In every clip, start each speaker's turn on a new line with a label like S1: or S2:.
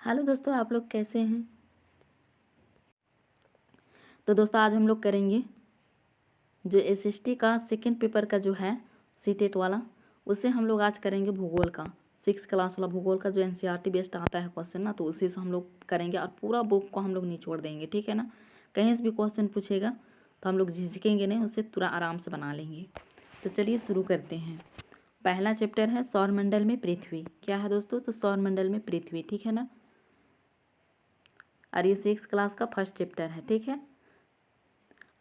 S1: Hello दोस्तों, आप लोग कैसे हैं। तो दोस्तों आज हम लोग करेंगे जो एसएसटी का सेकंड पेपर का जो है सीटेट वाला, उससे हम लोग आज करेंगे भूगोल का 6 क्लास वाला भूगोल का जो एनसीईआरटी बेस्ड आता है क्वेश्चन ना, तो उसी से हम लोग करेंगे और पूरा बुक को हम लोग निचोड़ देंगे, ठीक है ना। कहीं से भी क्वेश्चन पूछेगा तो हम लोग झिझकेंगे नहीं, उससे पूरा आराम से बना लेंगे। तो चलिए शुरू करते हैं। पहला चैप्टर है सौरमंडल में पृथ्वी। क्या है दोस्तों? तो सौरमंडल में पृथ्वी, ठीक है ना। और ये 6 क्लास का फर्स्ट चैप्टर है, ठीक है।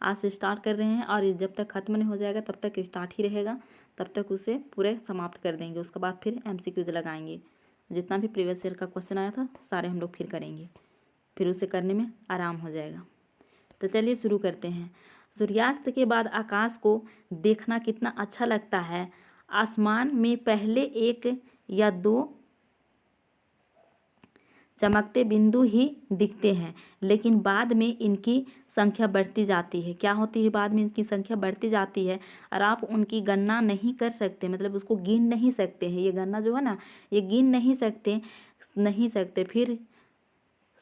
S1: आज से स्टार्ट कर रहे हैं और ये जब तक ख़त्म नहीं हो जाएगा तब तक स्टार्ट ही रहेगा, तब तक उसे पूरे समाप्त कर देंगे। उसके बाद फिर एमसीक्यूज लगाएंगे। जितना भी प्रीवियस ईयर का क्वेश्चन आया था सारे हम लोग फिर करेंगे, फिर उसे करने में आराम हो जाएगा। तो चलिए शुरू करते हैं। सूर्यास्त के बाद आकाश को देखना कितना अच्छा लगता है। आसमान में पहले 1 या 2 चमकते बिंदु ही दिखते हैं, लेकिन बाद में इनकी संख्या बढ़ती जाती है। क्या होती है? बाद में इनकी संख्या बढ़ती जाती है और आप उनकी गणना नहीं कर सकते, मतलब उसको गिन नहीं सकते हैं। ये गणना जो है ना, ये गिन नहीं सकते। फिर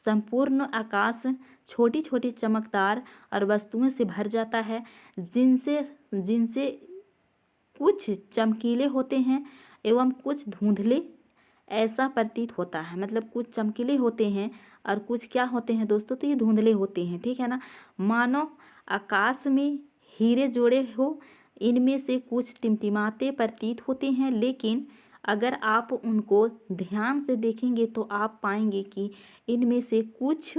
S1: संपूर्ण आकाश छोटी छोटी चमकदार और वस्तुओं से भर जाता है, जिनसे जिनसे कुछ चमकीले होते हैं एवं कुछ धुंधले। ऐसा प्रतीत होता है, मतलब कुछ चमकीले होते हैं और कुछ क्या होते हैं दोस्तों, तो ये धुंधले होते हैं, ठीक है ना। मानो आकाश में हीरे जोड़े हो। इनमें से कुछ टिमटिमाते प्रतीत होते हैं, लेकिन अगर आप उनको ध्यान से देखेंगे तो आप पाएंगे कि इनमें से कुछ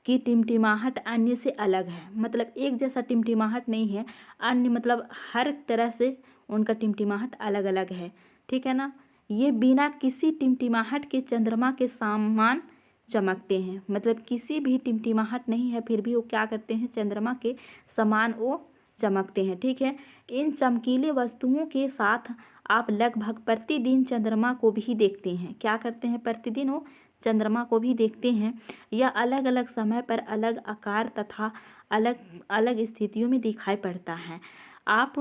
S1: की टिमटिमाहट अन्य से अलग है। मतलब एक जैसा टिमटिमाहट नहीं है, अन्य मतलब हर तरह से उनका टिमटिमाहट अलग अलग है, ठीक है ना। ये बिना किसी टिमटिमाहट के चंद्रमा के समान चमकते हैं, मतलब किसी भी टिमटिमाहट नहीं है, फिर भी वो क्या करते हैं, चंद्रमा के समान वो चमकते हैं, ठीक है। इन चमकीले वस्तुओं के साथ आप लगभग प्रतिदिन चंद्रमा को भी देखते हैं। क्या करते हैं? प्रतिदिन वो चंद्रमा को भी देखते हैं। यह अलग अलग समय पर अलग आकार तथा अलग अलग स्थितियों में दिखाई पड़ता है। आप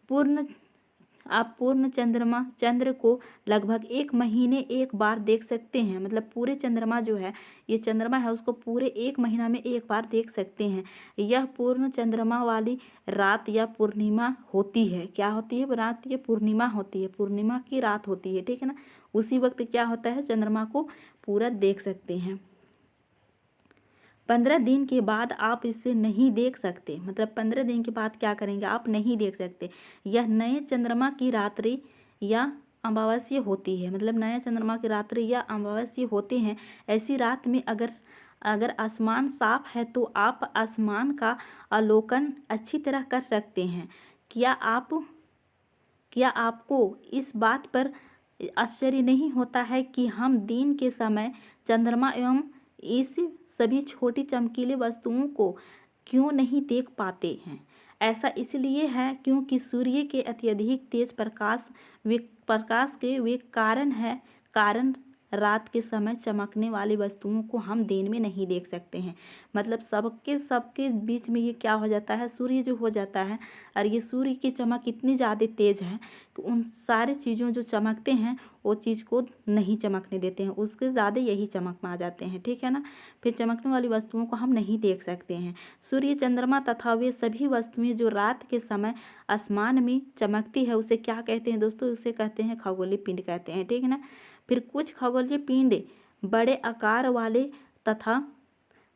S1: पूर्ण चंद्र को लगभग 1 महीने एक बार देख सकते हैं। मतलब पूरे चंद्रमा जो है, ये चंद्रमा है, उसको पूरे 1 महीना में एक बार देख सकते हैं। यह पूर्ण चंद्रमा वाली रात या पूर्णिमा होती है। क्या होती है? रात या पूर्णिमा होती है, पूर्णिमा की रात होती है, ठीक है ना। उसी वक्त क्या होता है, चंद्रमा को पूरा देख सकते हैं। 15 दिन के बाद आप इसे नहीं देख सकते। मतलब 15 दिन के बाद क्या करेंगे, आप नहीं देख सकते। यह नए चंद्रमा की रात्रि या अमावस्या होती है। मतलब नए चंद्रमा की रात्रि या अमावस्या होते हैं। ऐसी रात में अगर आसमान साफ है तो आप आसमान का अवलोकन अच्छी तरह कर सकते हैं। क्या आपको इस बात पर आश्चर्य नहीं होता है कि हम दिन के समय चंद्रमा एवं इस सभी छोटी चमकीले वस्तुओं को क्यों नहीं देख पाते हैं? ऐसा इसलिए है क्योंकि सूर्य के अत्यधिक तेज प्रकाश के वे कारण रात के समय चमकने वाली वस्तुओं को हम दिन में नहीं देख सकते हैं। मतलब सबके बीच में ये क्या हो जाता है, सूर्य जो हो जाता है, और ये सूर्य की चमक इतनी ज़्यादा तेज़ है कि उन सारी चीज़ों जो चमकते हैं वो चीज़ को नहीं चमकने देते हैं, उसके ज़्यादा यही चमक में आ जाते हैं, ठीक है ना। फिर चमकने वाली वस्तुओं को हम नहीं देख सकते हैं। सूर्य, चंद्रमा तथा वे सभी वस्तुएं जो रात के समय आसमान में चमकती है, उसे क्या कहते हैं दोस्तों? उसे कहते हैं खगोलीय पिंड कहते हैं, ठीक है ना। फिर कुछ खगोलीय पिंड बड़े आकार वाले तथा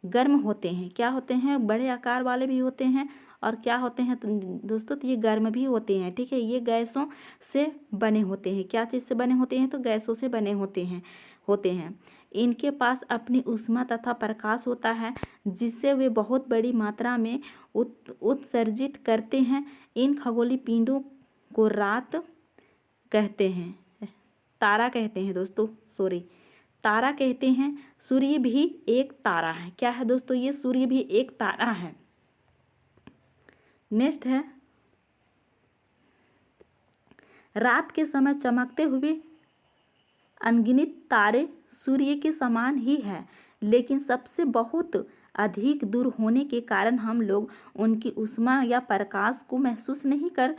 S1: गर्म होते हैं। क्या होते हैं? बड़े आकार वाले भी होते हैं और क्या होते हैं तो दोस्तों, तो ये गर्म भी होते हैं, ठीक है। ये गैसों से बने होते हैं। क्या चीज़ से बने होते हैं? तो गैसों से बने होते हैं। इनके पास अपनी ऊष्मा तथा प्रकाश होता है, जिससे वे बहुत बड़ी मात्रा में उत्सर्जित करते हैं। इन खगोलीय पिंडों को तारा कहते हैं दोस्तों, तारा कहते हैं। सूर्य भी एक तारा है। क्या है दोस्तों? ये सूर्य भी एक तारा है। नेक्स्ट है, रात के समय चमकते हुए अनगिनत तारे सूर्य के समान ही है, लेकिन सबसे बहुत अधिक दूर होने के कारण हम लोग उनकी ऊष्मा या प्रकाश को महसूस नहीं कर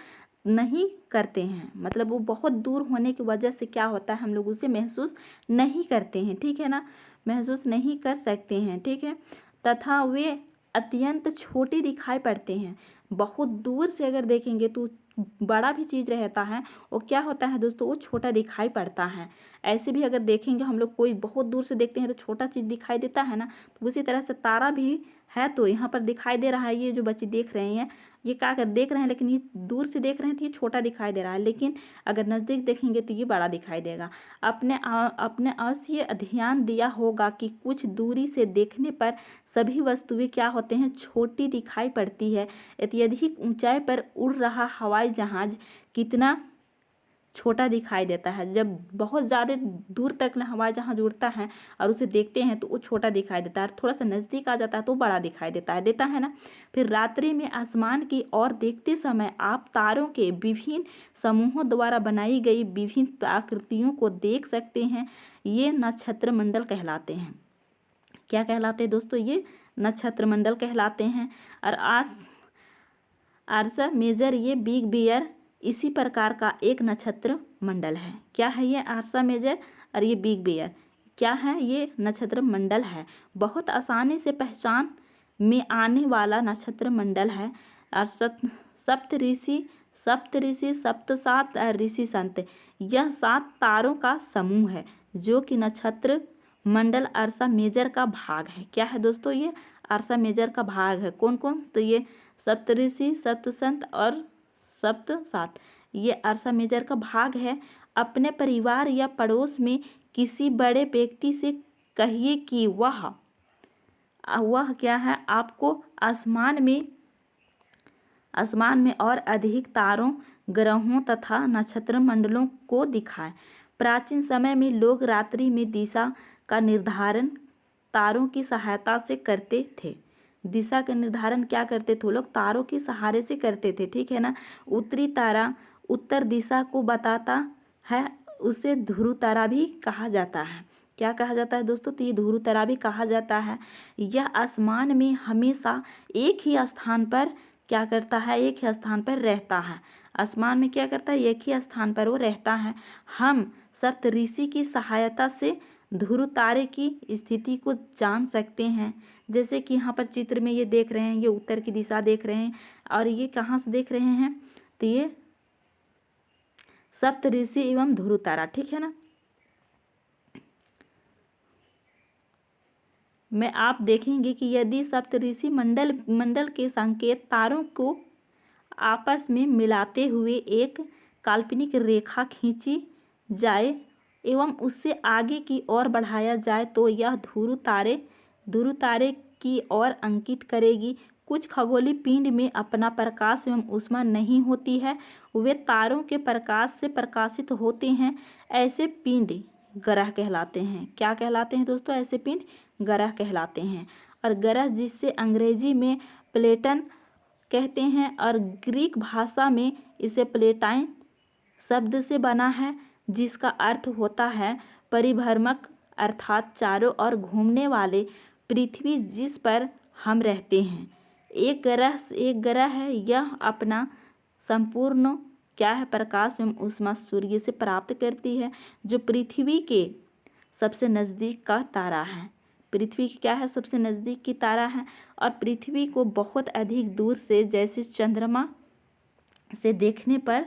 S1: नहीं करते हैं, मतलब वो बहुत दूर होने की वजह से क्या होता है, हम लोग उसे महसूस नहीं करते हैं, ठीक है ना, महसूस नहीं कर सकते हैं, ठीक है। तथा वे अत्यंत छोटे दिखाई पड़ते हैं। बहुत दूर से अगर देखेंगे तो बड़ा भी चीज़ रहता है, वो क्या होता है दोस्तों, वो छोटा दिखाई पड़ता है। ऐसे भी अगर देखेंगे हम लोग, कोई बहुत दूर से देखते हैं तो छोटा चीज़ दिखाई देता है ना, तो उसी तरह से तारा भी है। तो यहाँ पर दिखाई दे रहा है, ये जो बच्चे देख रहे हैं ये क्या कर देख रहे हैं, लेकिन ये दूर से देख रहे हैं तो ये छोटा दिखाई दे रहा है, लेकिन अगर नज़दीक देखेंगे तो ये बड़ा दिखाई देगा। अपने अवश्य ध्यान दिया होगा कि कुछ दूरी से देखने पर सभी वस्तुएं क्या होते हैं, छोटी दिखाई पड़ती है। अत्यधिक ऊंचाई पर उड़ रहा हवाई जहाज कितना छोटा दिखाई देता है। जब बहुत ज़्यादा दूर तक हवाई जहाज उड़ता है और उसे देखते हैं तो वो छोटा दिखाई देता है, थोड़ा सा नज़दीक आ जाता है तो बड़ा दिखाई देता है ना। फिर रात्रि में आसमान की ओर देखते समय आप तारों के विभिन्न समूहों द्वारा बनाई गई विभिन्न आकृतियों को देख सकते हैं। ये नक्षत्र मंडल कहलाते हैं। क्या कहलाते हैं दोस्तों, ये नक्षत्र मंडल कहलाते हैं। और आर्सा मेजर, ये बिग बियर इसी प्रकार का एक नक्षत्र मंडल है। क्या है ये, आर्सा मेजर और ये बिग बियर क्या है, ये नक्षत्र मंडल है। बहुत आसानी से पहचान में आने वाला नक्षत्र मंडल है। और सप्तऋषि सप्त सात ऋषि संत, यह 7 तारों का समूह है जो कि नक्षत्र मंडल अर्सा मेजर का भाग है। क्या है दोस्तों, ये अर्सा मेजर का भाग है। कौन कौन, तो ये सप्तऋषि, सप्तसंत और सप्त सात, ये अर्सा मेजर का भाग है। अपने परिवार या पड़ोस में किसी बड़े व्यक्ति से कहिए कि वह क्या है, आपको आसमान में और अधिक तारों, ग्रहों तथा नक्षत्र मंडलों को दिखाए। प्राचीन समय में लोग रात्रि में दिशा का निर्धारण तारों की सहायता से करते थे। दिशा का निर्धारण क्या करते थे लोग, तारों के सहारे से करते थे, ठीक है ना। उत्तरी तारा उत्तर दिशा को बताता है, उसे ध्रुव तारा भी कहा जाता है। क्या कहा जाता है दोस्तों, तो ये ध्रुव तारा भी कहा जाता है। यह आसमान में हमेशा एक ही स्थान पर क्या करता है, एक ही स्थान पर रहता है। आसमान में क्या करता है, एक ही स्थान पर वो रहता है। हम सप्तऋषि की सहायता से ध्रुव तारे की स्थिति को जान सकते हैं। जैसे कि यहाँ पर चित्र में ये देख रहे हैं, ये उत्तर की दिशा देख रहे हैं, और ये कहाँ से देख रहे हैं, तो ये सप्तऋषि एवं ध्रुव तारा, ठीक है ना। में आप देखेंगे कि यदि सप्तऋषि मंडल के संकेत तारों को आपस में मिलाते हुए एक काल्पनिक रेखा खींची जाए एवं उससे आगे की ओर बढ़ाया जाए तो यह ध्रुव तारे की ओर अंकित करेगी। कुछ खगोलीय पिंड में अपना प्रकाश एवं ऊष्मा नहीं होती है, वे तारों के प्रकाश से प्रकाशित होते हैं। ऐसे पिंड ग्रह कहलाते हैं। क्या कहलाते हैं दोस्तों, ऐसे पिंड ग्रह कहलाते हैं। और ग्रह जिससे अंग्रेजी में प्लेटन कहते हैं और ग्रीक भाषा में इसे प्लेटाइन शब्द से बना है, जिसका अर्थ होता है परिभ्रमक, अर्थात चारों ओर घूमने वाले। पृथ्वी जिस पर हम रहते हैं एक ग्रह है, यह अपना संपूर्ण क्या है, प्रकाश एवं ऊष्मा सूर्य से प्राप्त करती है, जो पृथ्वी के सबसे नज़दीक का तारा है। पृथ्वी क्या है, सबसे नज़दीक की तारा है। और पृथ्वी को बहुत अधिक दूर से, जैसे चंद्रमा से देखने पर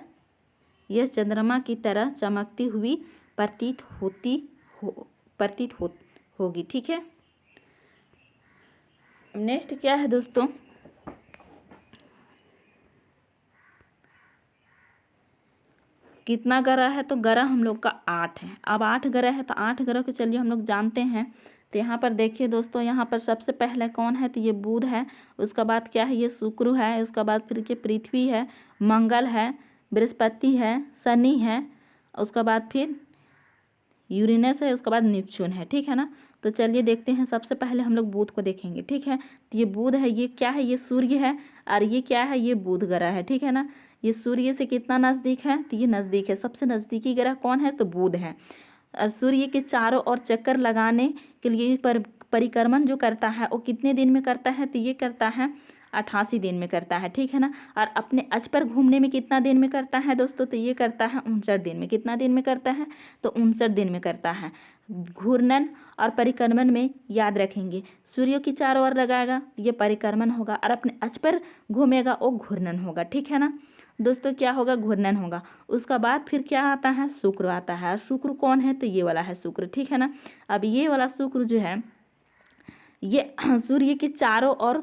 S1: यह चंद्रमा की तरह चमकती हुई प्रतीत होगी, ठीक है। नेक्स्ट क्या है दोस्तों, कितना ग्रह है, तो ग्रह हम लोग का 8 है। अब 8 ग्रह है तो 8 ग्रह को चलिए हम लोग जानते हैं। तो यहाँ पर देखिए दोस्तों, यहाँ पर सबसे पहले कौन है, तो ये बुध है। उसका बाद क्या है, ये शुक्र है। उसका बाद फिर ये पृथ्वी है, मंगल है, बृहस्पति है, शनि है। उसका बाद फिर यूरेनस है। उसके बाद नेपच्यून है, ठीक है ना। तो चलिए देखते हैं, सबसे पहले हम लोग बुध को देखेंगे, ठीक है। तो ये बुध है, ये क्या है, ये सूर्य है। और ये क्या है, ये बुध ग्रह है, ठीक है ना। ये सूर्य से कितना नज़दीक है, तो ये नज़दीक है। सबसे नज़दीकी ग्रह कौन है, तो बुध है। और सूर्य के चारों ओर चक्कर लगाने के लिए परिक्रमण जो करता है वो कितने दिन में करता है, तो ये करता है 88 दिन में करता है, ठीक है ना। और अपने अक्ष पर घूमने में कितना दिन में करता है दोस्तों, तो ये करता है 59 दिन में। कितना दिन में करता है, तो 59 दिन में करता है। घूर्णन और परिक्रमण में याद रखेंगे, सूर्य की चारों ओर लगाएगा ये परिक्रमण होगा, और अपने अक्ष पर घूमेगा वो घूर्णन होगा, ठीक है ना दोस्तों। क्या होगा, घूर्णन होगा। उसका बाद फिर क्या आता है, शुक्र आता है। और शुक्र कौन है, तो ये वाला है शुक्र, ठीक है ना। अब ये वाला शुक्र जो है ये सूर्य के चारों ओर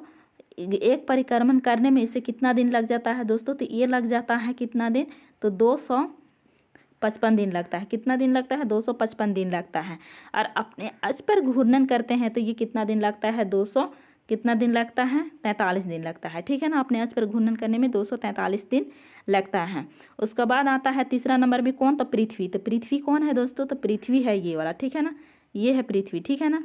S1: एक परिक्रमण करने में इसे कितना दिन लग जाता है दोस्तों, तो ये लग जाता है कितना दिन, तो 255 दिन लगता है। कितना दिन लगता है, 255 दिन लगता है। और अपने अक्ष पर घूर्णन करते हैं तो ये कितना दिन लगता है, 200 कितना दिन लगता है, 43 दिन लगता है, ठीक है ना। अपने अक्ष पर घूर्णन करने में 243 दिन लगता है। उसके बाद आता है तीसरा नंबर में कौन, तो पृथ्वी। तो पृथ्वी कौन है दोस्तों, तो पृथ्वी है ये वाला, ठीक है ना, ये है पृथ्वी, ठीक है ना।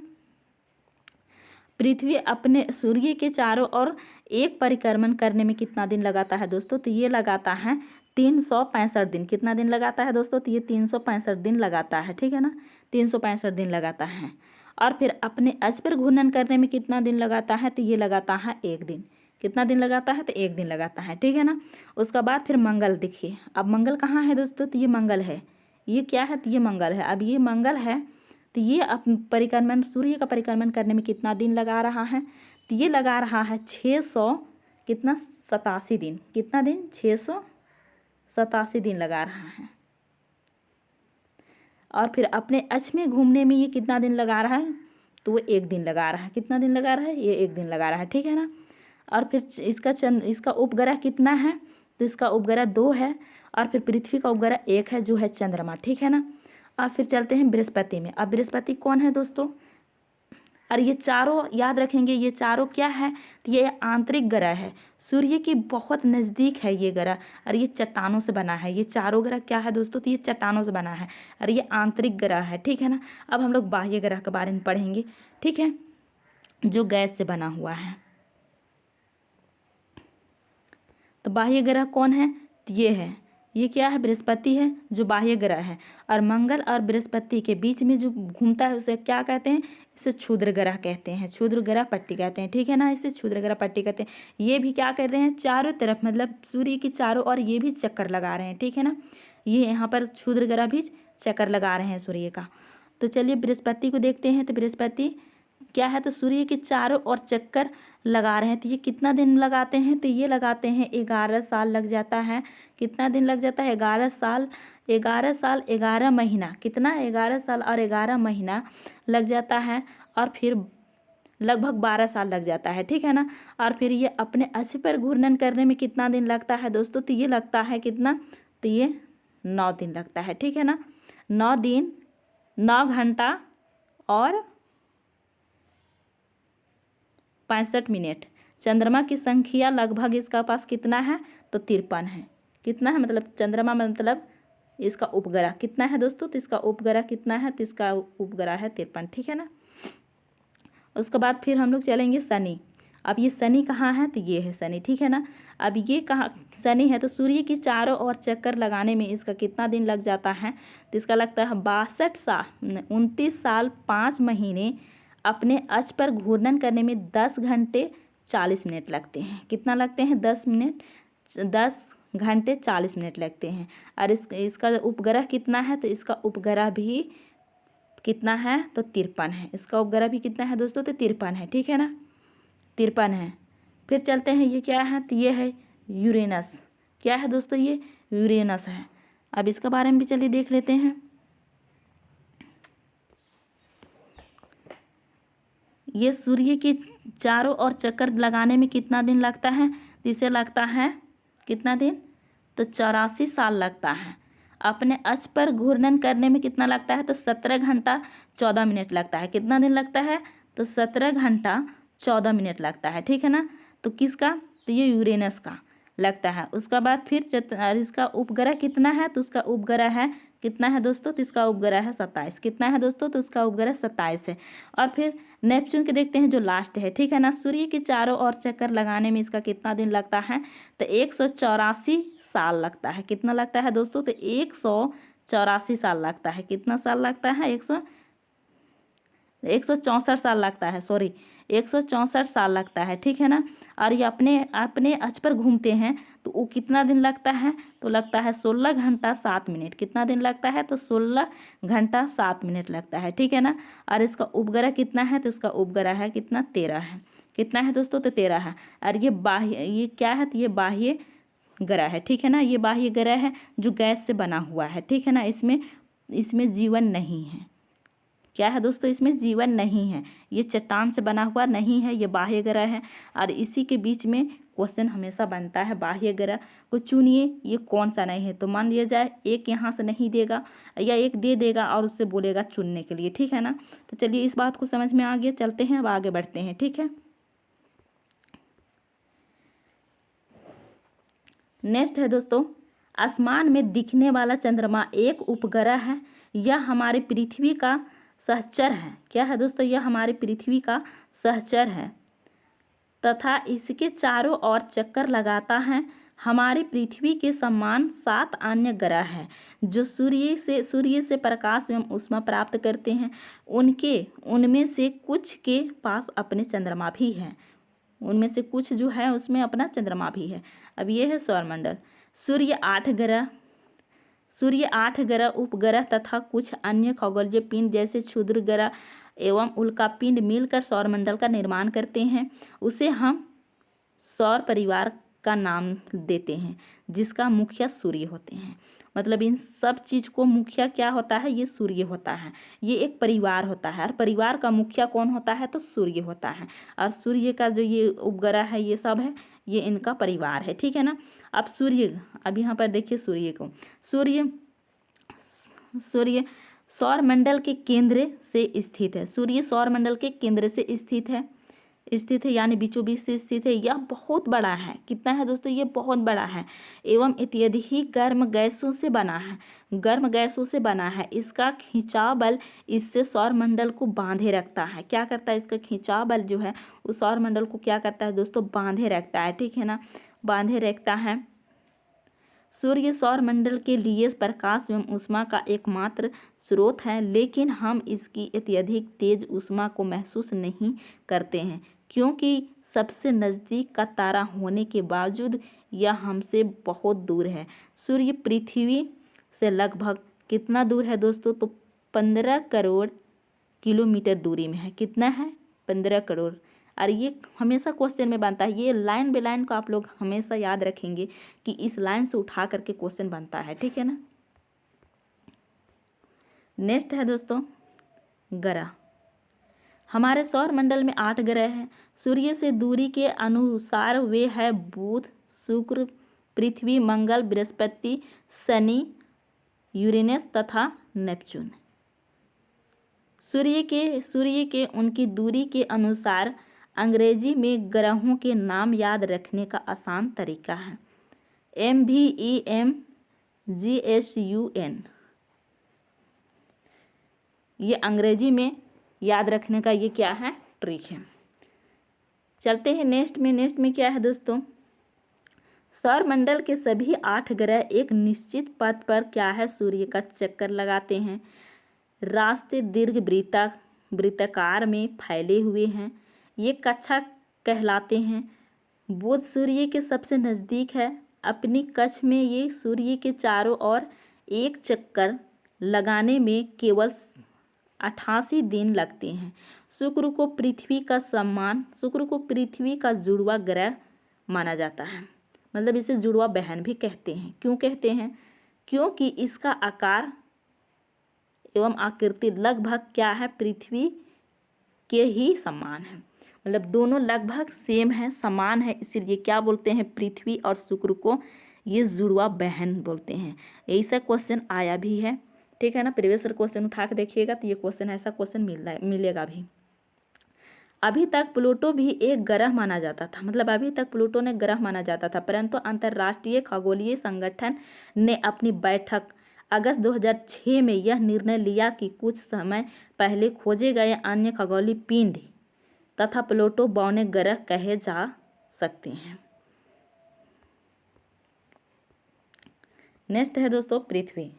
S1: पृथ्वी अपने सूर्य के चारों ओर एक परिक्रमण करने में कितना दिन लगाता है दोस्तों, तो ये लगाता है 365 दिन। कितना दिन लगाता है दोस्तों, तो ये 365 दिन लगाता है, ठीक है ना, 365 दिन लगाता है। और फिर अपने अक्ष पर घूर्णन करने में कितना दिन लगाता है, तो ये लगाता है 1 दिन। कितना दिन लगाता है, तो 1 दिन लगाता है, ठीक है ना। उसका बाद फिर मंगल, देखिए अब मंगल कहाँ है दोस्तों, तो ये मंगल है। ये क्या है, तो ये मंगल है। अब ये मंगल है तो ये परिक्रमण, सूर्य का परिक्रमण करने में कितना दिन लगा रहा है, तो ये लगा रहा है 600 कितना 87 दिन। कितना दिन, 687 दिन लगा रहा है। और फिर अपने अक्ष में घूमने में ये कितना दिन लगा रहा है, तो वो 1 दिन लगा रहा है। कितना दिन लगा रहा है, ये 1 दिन लगा रहा है, ठीक है ना। और फिर इसका उपग्रह कितना है, तो इसका उपग्रह 2 है। और फिर पृथ्वी का उपग्रह 1 है जो है चंद्रमा, ठीक है ना। अब फिर चलते हैं बृहस्पति में। अब बृहस्पति कौन है दोस्तों, और ये चारों याद रखेंगे, ये चारों क्या है, तो ये आंतरिक ग्रह है, सूर्य की बहुत नज़दीक है ये ग्रह, और ये चट्टानों से बना है। ये चारों ग्रह क्या है दोस्तों, तो ये चट्टानों से बना है और ये आंतरिक ग्रह है, ठीक है ना। अब हम लोग बाह्य ग्रह के बारे में पढ़ेंगे, ठीक है, जो गैस से बना हुआ है। तो बाह्य ग्रह कौन है, तो ये है, ये क्या है, बृहस्पति है जो बाह्य ग्रह है। और मंगल और बृहस्पति के बीच में जो घूमता है उसे क्या कहते हैं, इसे क्षुद्र ग्रह कहते हैं, क्षुद्र ग्रह पट्टी कहते हैं, ठीक है ना, इसे क्षुद्र ग्रह पट्टी कहते हैं। ये भी क्या कर रहे हैं, चारों तरफ मतलब सूर्य की चारों ओर ये भी चक्कर लगा रहे हैं, ठीक है ना। ये यहाँ पर क्षुद्र ग्रह भी चक्कर लगा रहे हैं सूर्य का। तो चलिए बृहस्पति को देखते हैं। तो बृहस्पति क्या है, तो सूर्य के चारों ओर चक्कर लगा रहे हैं। तो ये कितना दिन लगाते हैं, तो ये लगाते हैं 11 साल लग जाता है। कितना दिन लग जाता है, 11 साल, 11 महीना, कितना 11 साल और 11 महीना लग जाता है। और फिर लगभग 12 साल लग जाता है, ठीक है ना। और फिर ये अपने अक्ष पर घूर्णन करने में कितना दिन लगता है दोस्तों, तो ये लगता है कितना, तो ये 9 दिन लगता है, ठीक है ना। 9 दिन, 9 घंटा और 65 मिनट। चंद्रमा की संख्या लगभग इसका पास कितना है, तो 53 है। कितना है, मतलब चंद्रमा मतलब इसका उपग्रह कितना है दोस्तों, तो इसका उपग्रह कितना है, तो इसका उपग्रह है 53, ठीक है ना। उसके बाद फिर हम लोग चलेंगे शनि। अब ये शनि कहाँ है, तो ये है शनि, ठीक है ना। अब ये कहाँ शनि है, तो सूर्य की चारों ओर चक्कर लगाने में इसका कितना दिन लग जाता है, तो इसका लगता है 62 साल, 29 साल 5 महीने। अपने अक्ष पर घूर्णन करने में 10 घंटे 40 मिनट लगते हैं। कितना लगते हैं, 10 घंटे 40 मिनट लगते हैं। और इसका उपग्रह कितना है, तो इसका उपग्रह भी कितना है, तो 53 है। इसका उपग्रह भी कितना है दोस्तों, तो 53 है, ठीक है ना, 53 है। फिर चलते हैं, ये क्या है, तो ये है यूरेनस। क्या है दोस्तों, ये यूरेनस है। अब इसके बारे में भी चलिए देख लेते हैं। ये सूर्य के चारों ओर चक्कर लगाने में कितना दिन लगता है, इसे लगता है कितना दिन, तो 84 साल लगता है। अपने अक्ष पर घूर्णन करने में कितना लगता है, तो 17 घंटा 14 मिनट लगता है। कितना दिन लगता है, तो 17 घंटा 14 मिनट लगता है, ठीक है ना। तो किसका, तो ये यूरेनस का लगता है। उसका बाद फिर इसका उपग्रह कितना है, तो उसका उपग्रह है कितना है दोस्तों, तो इसका उपग्रह है 27। कितना है दोस्तों, तो इसका उपग्रह 27 है। और फिर नेपच्यून के देखते हैं जो लास्ट है, ठीक है ना। सूर्य के चारों ओर चक्कर लगाने में इसका कितना दिन लगता है, तो 184 साल लगता है। कितना लगता है दोस्तों, तो 184 साल लगता है। कितना साल लगता है, 164 साल लगता है, सॉरी 164 साल लगता है, ठीक है ना। और ये अपने अपने अक्ष पर घूमते हैं तो वो कितना दिन लगता है, तो लगता है 16 घंटा 7 मिनट। कितना दिन लगता है, तो 16 घंटा 7 मिनट लगता है, ठीक है ना। और इसका उपग्रह कितना है, तो इसका उपग्रह है कितना, 13 है। कितना है दोस्तों, तो 13 है। और ये बाह्य, ये क्या है, तो ये बाह्य ग्रह है, ठीक है ना। ये बाह्य ग्रह है जो गैस से बना हुआ है, ठीक है ना। इसमें जीवन नहीं है। क्या है दोस्तों, इसमें जीवन नहीं है। ये चट्टान से बना हुआ नहीं है, ये बाह्य ग्रह है। और इसी के बीच में क्वेश्चन हमेशा बनता है, बाह्य ग्रह को चुनिए, ये कौन सा नहीं है। तो मान लिया जाए एक यहाँ से नहीं देगा या एक दे देगा और उससे बोलेगा चुनने के लिए, ठीक है ना। तो चलिए इस बात को समझ में आ गया, चलते हैं अब आगे बढ़ते हैं, ठीक है। नेक्स्ट है दोस्तों, आसमान में दिखने वाला चंद्रमा एक उपग्रह है। यह हमारी पृथ्वी का सहचर है। क्या है दोस्तों, यह हमारी पृथ्वी का सहचर है तथा इसके चारों ओर चक्कर लगाता है। हमारी पृथ्वी के समान 7 अन्य ग्रह हैं जो सूर्य से प्रकाश एवं ऊष्मा प्राप्त करते हैं। उनमें से कुछ के पास अपने चंद्रमा भी हैं। उनमें से कुछ जो है उसमें अपना चंद्रमा भी है। अब ये है सौरमंडल। सूर्य 8 ग्रह उपग्रह तथा कुछ अन्य खगोलीय पिंड जैसे क्षुद्र ग्रह एवं उल्का पिंड मिलकर सौरमंडल का निर्माण करते हैं। उसे हम सौर परिवार का नाम देते हैं, जिसका मुखिया सूर्य होते हैं। मतलब इन सब चीज़ को मुखिया क्या होता है, ये सूर्य होता है। ये एक परिवार होता है और परिवार का मुखिया कौन होता है, तो सूर्य होता है। और सूर्य का जो ये उपग्रह है, ये सब है, ये इनका परिवार है, ठीक है ना। अब सूर्य, अब यहाँ पर देखिए सूर्य को, सूर्य सौरमंडल के केंद्र से स्थित है। सूर्य सौरमंडल के केंद्र से स्थित है यानी बीचों बीच से स्थित है। यह बहुत बड़ा है। कितना है दोस्तों, ये बहुत बड़ा है एवं अत्यधिक गर्म गैसों से बना है। इसका खिंचाव बल इससे सौरमंडल को बांधे रखता है। क्या करता है, इसका खिंचाव बल जो है उस सौरमंडल को क्या करता है दोस्तों, बांधे रखता है, ठीक है ना, बांधे रखता है। सूर्य सौरमंडल के लिए प्रकाश एवं ऊष्मा का एकमात्र स्रोत है, लेकिन हम इसकी अत्यधिक तेज ऊष्मा को महसूस नहीं करते हैं, क्योंकि सबसे नज़दीक का तारा होने के बावजूद यह हमसे बहुत दूर है। सूर्य पृथ्वी से लगभग कितना दूर है दोस्तों, तो 15 करोड़ किलोमीटर दूरी में है। कितना है, 15 करोड़। और ये हमेशा क्वेश्चन में बनता है। ये लाइन बाय लाइन को आप लोग हमेशा याद रखेंगे कि इस लाइन से उठा करके क्वेश्चन बनता है, ठीक है ना। नेक्स्ट है दोस्तों ग्रह। हमारे सौरमंडल में 8 ग्रह हैं। सूर्य से दूरी के अनुसार वे हैं बुध, शुक्र, पृथ्वी, मंगल, बृहस्पति, शनि, यूरेनस तथा नेपच्यून। सूर्य के उनकी दूरी के अनुसार अंग्रेजी में ग्रहों के नाम याद रखने का आसान तरीका है MVEMGSUN। ये अंग्रेजी में याद रखने का ये क्या है, ट्रिक है। चलते हैं नेक्स्ट में क्या है दोस्तों, सौरमंडल के सभी 8 ग्रह एक निश्चित पथ पर क्या है, सूर्य का चक्कर लगाते हैं। रास्ते दीर्घ वृत्ताकार में फैले हुए हैं। ये कक्षा कहलाते हैं। बुध सूर्य के सबसे नज़दीक है। अपनी कक्ष में ये सूर्य के चारों ओर एक चक्कर लगाने में केवल 88 दिन लगते हैं। शुक्र को पृथ्वी का जुड़वा ग्रह माना जाता है। मतलब इसे जुड़वा बहन भी कहते हैं। क्यों कहते हैं, क्योंकि इसका आकार एवं आकृति लगभग क्या है, पृथ्वी के ही समान है। मतलब दोनों लगभग सेम है, समान है, इसलिए क्या बोलते हैं, पृथ्वी और शुक्र को ये जुड़वा बहन बोलते हैं। ऐसा क्वेश्चन आया भी है, ठीक है ना। प्रीवियस क्वेश्चन उठा के देखिएगा तो ये क्वेश्चन, ऐसा क्वेश्चन मिलेगा भी। अभी तक प्लूटो भी एक ग्रह माना जाता था। मतलब अभी तक प्लूटो ने ग्रह माना जाता था, परंतु अंतर्राष्ट्रीय खगोलीय संगठन ने अपनी बैठक अगस्त 2006 में यह निर्णय लिया कि कुछ समय पहले खोजे गए अन्य खगोलीय पिंड तथा प्लूटो बौने ग्रह कहे जा सकते हैं। नेक्स्ट है दोस्तों पृथ्वी।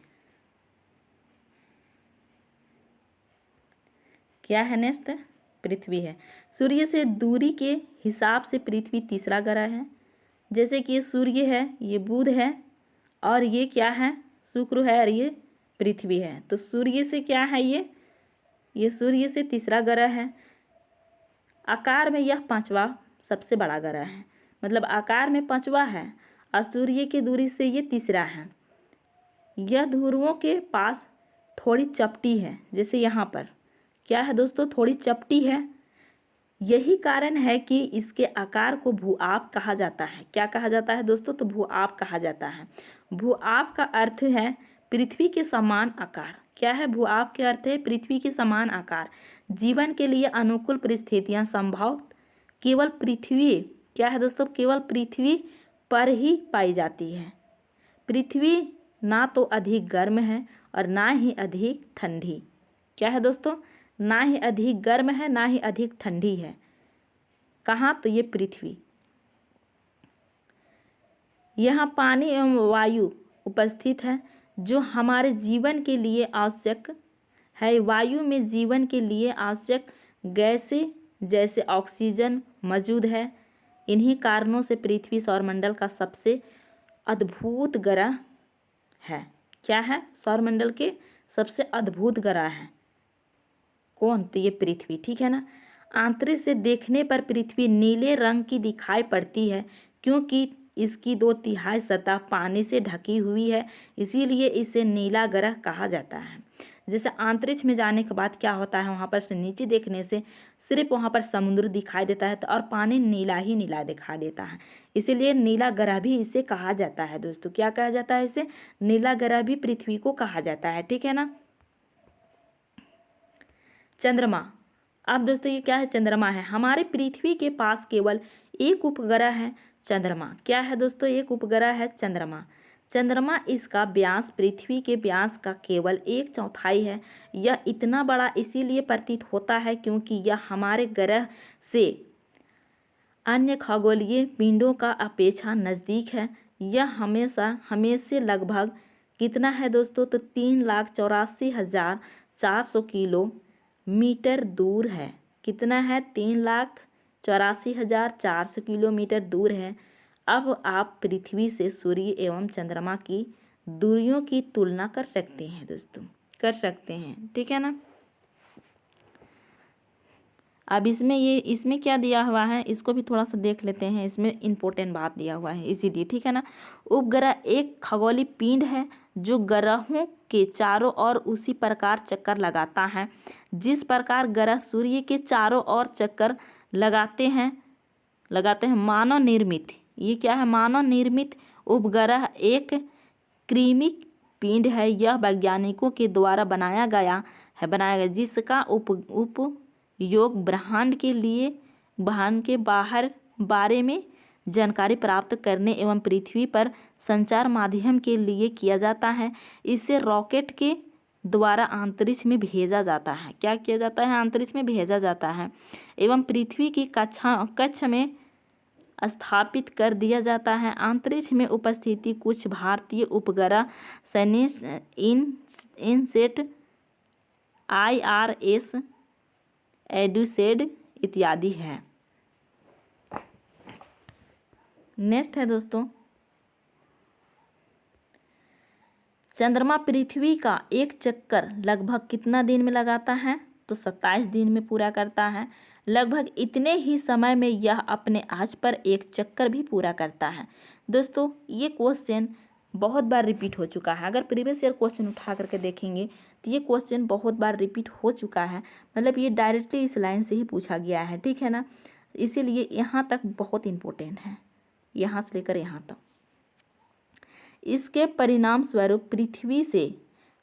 S1: क्या है नेक्स्ट, पृथ्वी है। सूर्य से दूरी के हिसाब से पृथ्वी तीसरा ग्रह है। जैसे कि ये सूर्य है, ये बुध है, और ये क्या है, शुक्र है, और ये पृथ्वी है। तो सूर्य से क्या है, ये सूर्य से तीसरा ग्रह है। आकार में यह पांचवा सबसे बड़ा ग्रह है, मतलब आकार में पांचवा है, और सूर्य की दूरी से ये तीसरा है। यह ध्रुवों के पास थोड़ी चपटी है, जैसे यहाँ पर क्या है दोस्तों, थोड़ी चपटी है। यही कारण है कि इसके आकार को भूआब कहा जाता है। क्या कहा जाता है दोस्तों, तो भूआब कहा जाता है। भूआब का अर्थ है पृथ्वी के समान आकार। क्या है, भूआब के अर्थ है पृथ्वी के समान आकार। जीवन के लिए अनुकूल परिस्थितियां संभव केवल पृथ्वी, क्या है दोस्तों, केवल पृथ्वी पर ही पाई जाती है। पृथ्वी ना तो अधिक गर्म है और ना ही अधिक ठंडी। क्या है दोस्तों, ना ही अधिक गर्म है, ना ही अधिक ठंडी है। कहाँ, तो ये पृथ्वी। यहाँ पानी एवं वायु उपस्थित है जो हमारे जीवन के लिए आवश्यक है। वायु में जीवन के लिए आवश्यक गैसें जैसे ऑक्सीजन मौजूद है। इन्हीं कारणों से पृथ्वी सौरमंडल का सबसे अद्भुत ग्रह है। क्या है, सौरमंडल के सबसे अद्भुत ग्रह है। कौन, तो ये पृथ्वी, ठीक है ना। आंतरिक से देखने पर पृथ्वी नीले रंग की दिखाई पड़ती है क्योंकि इसकी 2/3 सतह पानी से ढकी हुई है, इसीलिए इसे नीला ग्रह कहा जाता है। जैसे अंतरिक्ष में जाने के बाद क्या होता है, वहाँ पर से नीचे देखने से सिर्फ वहाँ पर समुद्र दिखाई देता है, तो और पानी नीला ही नीला दिखाई देता है, इसीलिए नीला ग्रह भी इसे कहा जाता है दोस्तों। क्या कहा जाता है इसे, नीला ग्रह भी पृथ्वी को कहा जाता है, ठीक है ना। चंद्रमा, अब दोस्तों ये क्या है, चंद्रमा है। हमारे पृथ्वी के पास केवल एक उपग्रह है, चंद्रमा। क्या है दोस्तों, एक उपग्रह है, चंद्रमा। चंद्रमा, इसका व्यास पृथ्वी के व्यास का केवल 1/4 है। यह इतना बड़ा इसीलिए प्रतीत होता है क्योंकि यह हमारे ग्रह से अन्य खगोलीय पिंडों का अपेक्षा नज़दीक है। यह हमें से लगभग कितना है दोस्तों, तो 3,84,400 किलोमीटर दूर है। कितना है, 3,84,400 किलोमीटर दूर है। अब आप पृथ्वी से सूर्य एवं चंद्रमा की दूरियों की तुलना कर सकते हैं दोस्तों, कर सकते हैं, ठीक है ना। अब इसमें क्या दिया हुआ है, इसको भी थोड़ा सा देख लेते हैं। इसमें इम्पोर्टेंट बात दिया हुआ है इसीलिए, ठीक है ना। उपग्रह एक खगोलीय पिंड है जो ग्रहों के चारों ओर उसी प्रकार चक्कर लगाता है जिस प्रकार ग्रह सूर्य के चारों ओर चक्कर लगाते हैं। मानव निर्मित, ये क्या है, मानव निर्मित उपग्रह एक कृमिक पिंड है। यह वैज्ञानिकों के द्वारा बनाया गया जिसका उपयोग ब्रह्मांड के बारे में जानकारी प्राप्त करने एवं पृथ्वी पर संचार माध्यम के लिए किया जाता है। इसे रॉकेट के द्वारा अंतरिक्ष में भेजा जाता है। क्या किया जाता है, अंतरिक्ष में भेजा जाता है एवं पृथ्वी की कक्ष में स्थापित कर दिया जाता है। अंतरिक्ष में उपस्थिति कुछ भारतीय उपग्रह इनसेट, IRS, एडुसेड इत्यादि है। नेक्स्ट है दोस्तों, चंद्रमा पृथ्वी का एक चक्कर लगभग कितना दिन में लगाता है, तो 27 दिन में पूरा करता है। लगभग इतने ही समय में यह अपने आज पर एक चक्कर भी पूरा करता है। दोस्तों ये क्वेश्चन बहुत बार रिपीट हो चुका है। अगर प्रीवियस ईयर क्वेश्चन उठा करके देखेंगे तो ये क्वेश्चन बहुत बार रिपीट हो चुका है, मतलब ये डायरेक्टली इस लाइन से ही पूछा गया है, ठीक है ना। इसीलिए यहाँ तक बहुत इम्पोर्टेंट है, यहाँ से लेकर यहाँ तक। इसके परिणाम स्वरूप पृथ्वी से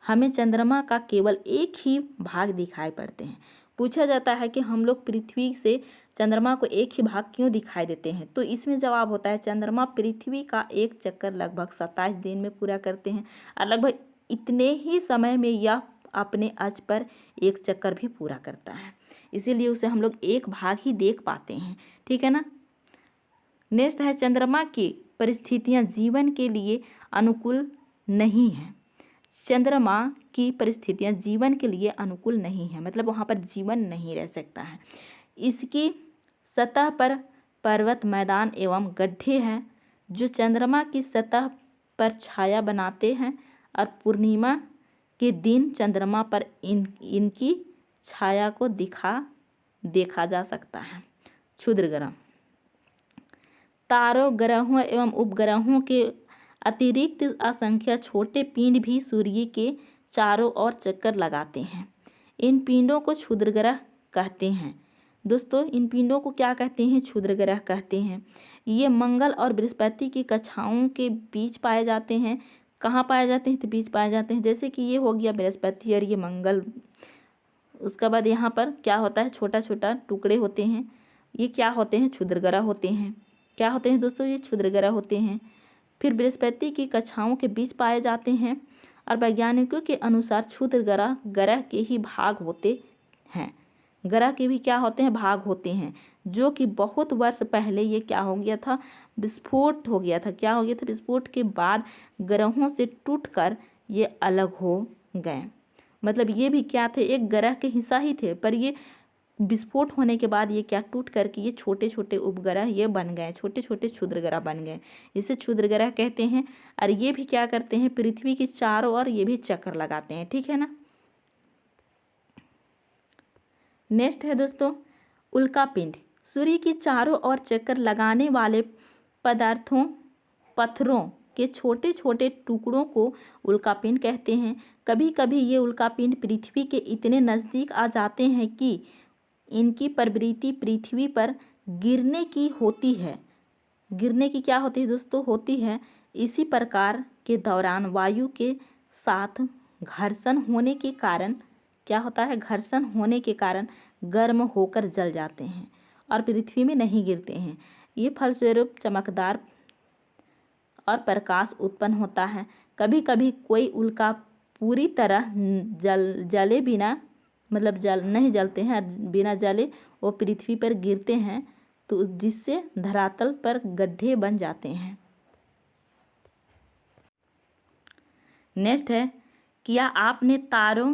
S1: हमें चंद्रमा का केवल एक ही भाग दिखाई पड़ते हैं। पूछा जाता है कि हम लोग पृथ्वी से चंद्रमा को एक ही भाग क्यों दिखाई देते हैं, तो इसमें जवाब होता है चंद्रमा पृथ्वी का एक चक्कर लगभग 27 दिन में पूरा करते हैं और लगभग इतने ही समय में यह अपने अक्ष पर एक चक्कर भी पूरा करता है, इसीलिए उसे हम लोग एक भाग ही देख पाते हैं, ठीक है ना। नेक्स्ट है, चंद्रमा की परिस्थितियां जीवन के लिए अनुकूल नहीं हैं। चंद्रमा की परिस्थितियां जीवन के लिए अनुकूल नहीं है, मतलब वहाँ पर जीवन नहीं रह सकता है। इसकी सतह पर पर्वत, मैदान एवं गड्ढे हैं जो चंद्रमा की सतह पर छाया बनाते हैं और पूर्णिमा के दिन चंद्रमा पर इनकी छाया को देखा जा सकता है। क्षुद्र ग्रह, तारों, ग्रहों एवं उपग्रहों के अतिरिक्त असंख्य छोटे पिंड भी सूर्य के चारों ओर चक्कर लगाते हैं। इन पिंडों को क्षुद्र ग्रह कहते हैं। दोस्तों, इन पिंडों को क्या कहते हैं? क्षुद्र ग्रह कहते हैं। ये मंगल और बृहस्पति की कक्षाओं के बीच पाए जाते हैं। कहाँ पाए जाते हैं? तो बीच पाए जाते हैं। जैसे कि ये हो गया बृहस्पति और ये मंगल। उसके बाद यहाँ पर क्या होता है? छोटा छोटा टुकड़े होते हैं। ये क्या होते हैं? क्षुद्र ग्रह होते हैं। क्या होते हैं दोस्तों? ये क्षुद्र ग्रह होते हैं। फिर बृहस्पति की कक्षाओं के बीच पाए जाते हैं और वैज्ञानिकों के अनुसार क्षुद्र ग्रह ग्रह के ही भाग होते हैं। ग्रह के भी क्या होते हैं? भाग होते हैं, जो कि बहुत वर्ष पहले ये क्या हो गया था? विस्फोट हो गया था। क्या हो गया था? विस्फोट के बाद ग्रहों से टूटकर ये अलग हो गए। मतलब ये भी क्या थे? एक ग्रह के हिस्सा ही थे, पर ये विस्फोट होने के बाद ये क्या टूट करके ये छोटे छोटे उपग्रह ये बन गए, छोटे छोटे क्षुद्र ग्रह बन गए। इसे क्षुद्र ग्रह कहते हैं। और ये भी क्या करते हैं? पृथ्वी के चारों ओर ये भी चक्कर लगाते हैं। ठीक है ना। नेक्स्ट है दोस्तों उल्कापिंड। सूर्य की चारों ओर चक्कर लगाने वाले पत्थरों के छोटे छोटे टुकड़ों को उल्कापिंड कहते हैं। कभी कभी ये उल्कापिंड पृथ्वी के इतने नज़दीक आ जाते हैं कि इनकी प्रवृत्ति पृथ्वी पर गिरने की होती है। गिरने की क्या होती है दोस्तों? होती है। इसी प्रकार के दौरान वायु के साथ घर्षण होने के कारण क्या होता है? घर्षण होने के कारण गर्म होकर जल जाते हैं और पृथ्वी में नहीं गिरते हैं। ये फलस्वरूप चमकदार और प्रकाश उत्पन्न होता है। कभी कभी कोई उल्का पूरी तरह जले बिना, मतलब नहीं जलते हैं, बिना जले वो पृथ्वी पर गिरते हैं, तो जिससे धरातल पर गड्ढे बन जाते हैं। नेक्स्ट है, क्या आपने तारों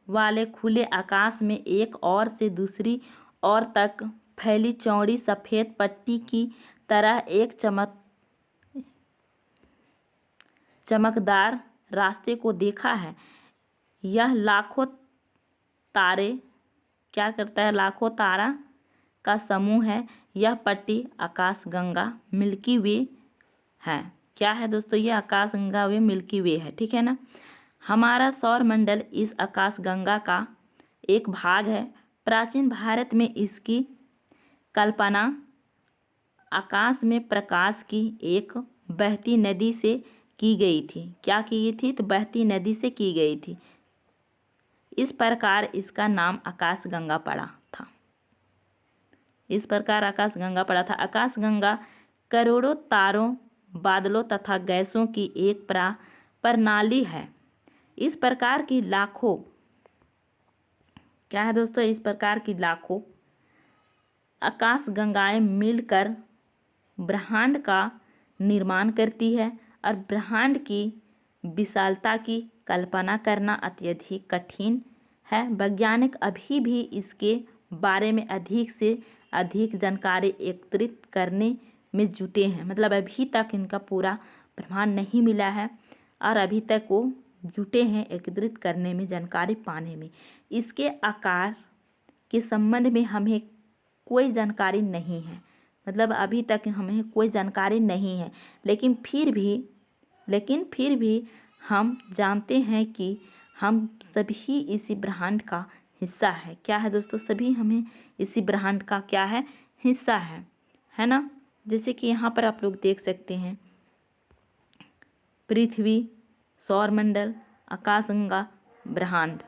S1: वाले खुले आकाश में एक ओर से दूसरी ओर तक फैली चौड़ी सफ़ेद पट्टी की तरह एक चमकदार रास्ते को देखा है? यह लाखों तारे क्या करता है? लाखों तारा का समूह है। यह पट्टी आकाशगंगा मिल्की वे है। क्या है दोस्तों? ये आकाशगंगा वे मिल्की वे है। ठीक है ना। हमारा सौरमंडल इस आकाशगंगा का एक भाग है। प्राचीन भारत में इसकी कल्पना आकाश में प्रकाश की एक बहती नदी से की गई थी। क्या की गई थी? तो बहती नदी से की गई थी। इस प्रकार इसका नाम आकाशगंगा पड़ा था। इस प्रकार आकाशगंगा पड़ा था। आकाशगंगा करोड़ों तारों, बादलों तथा गैसों की एक प्रणाली है। इस प्रकार की लाखों क्या है दोस्तों? इस प्रकार की लाखों आकाशगंगाएं मिलकर ब्रह्मांड का निर्माण करती है और ब्रह्मांड की विशालता की कल्पना करना अत्यधिक कठिन है। वैज्ञानिक अभी भी इसके बारे में अधिक से अधिक जानकारी एकत्रित करने में जुटे हैं। मतलब अभी तक इनका पूरा ब्रह्मांड नहीं मिला है और अभी तक वो जुटे हैं एकत्रित करने में, जानकारी पाने में। इसके आकार के संबंध में हमें कोई जानकारी नहीं है। मतलब अभी तक हमें कोई जानकारी नहीं है, लेकिन फिर भी हम जानते हैं कि हम सभी इसी ब्रह्मांड का हिस्सा है। क्या है दोस्तों? सभी हमें इसी ब्रह्मांड का क्या है? हिस्सा है ना। जैसे कि यहाँ पर आप लोग देख सकते हैं पृथ्वी, सौरमंडल, आकाशगंगा, ब्रह्मांड।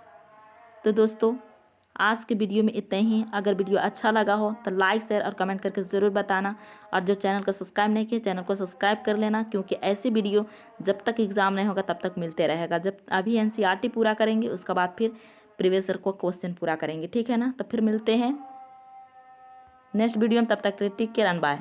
S1: तो दोस्तों आज के वीडियो में इतना ही। अगर वीडियो अच्छा लगा हो तो लाइक, शेयर और कमेंट करके ज़रूर बताना। और जो चैनल को सब्सक्राइब नहीं किया, चैनल को सब्सक्राइब कर लेना, क्योंकि ऐसे वीडियो जब तक एग्ज़ाम नहीं होगा तब तक मिलते रहेगा। जब अभी NCERT पूरा करेंगे उसके बाद फिर प्रीवियस ईयर को क्वेश्चन पूरा करेंगे। ठीक है ना। तो फिर मिलते हैं नेक्स्ट वीडियो में। तब तक टेक केयर एंड बाय।